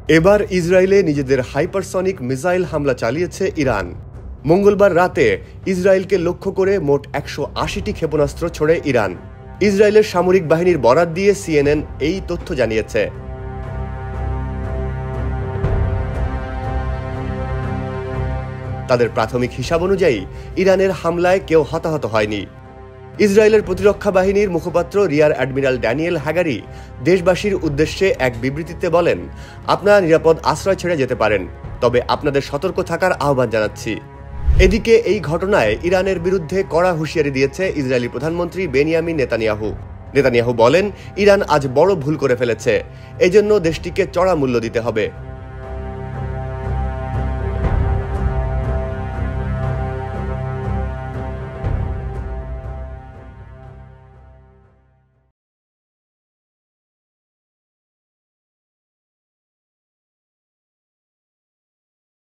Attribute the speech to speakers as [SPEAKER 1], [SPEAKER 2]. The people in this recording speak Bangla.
[SPEAKER 1] এবার ইসরায়েলে নিজেদের হাইপারসনিক মিসাইল হামলা চালিয়েছে ইরান। মঙ্গলবার রাতে ইসরায়েলকে লক্ষ্য করে মোট ১৮০টি ক্ষেপণাস্ত্র ছোড়ে ইরান। ইসরায়েলের সামরিক বাহিনীর বরাত দিয়ে সিএনএন এই তথ্য জানিয়েছে। তাদের প্রাথমিক হিসাব অনুযায়ী ইরানের হামলায় কেউ হতাহত হয়নি। ইসরায়েলের প্রতিরক্ষা বাহিনীর মুখপাত্র রিয়ার অ্যাডমিরাল ড্যানিয়েল হ্যাগারি দেশবাসীর উদ্দেশ্যে এক বিবৃতিতে বলেন, আপনারা নিরাপদ আশ্রয় ছেড়ে যেতে পারেন, তবে আপনাদের সতর্ক থাকার আহ্বান জানাচ্ছি। এদিকে এই ঘটনায় ইরানের বিরুদ্ধে কড়া হুঁশিয়ারি দিয়েছে ইসরায়েলি প্রধানমন্ত্রী বেনিয়ামিন নেতানিয়াহু। নেতানিয়াহু বলেন, ইরান আজ বড় ভুল করে ফেলেছে, এজন্য দেশটিকে চড়া মূল্য দিতে হবে।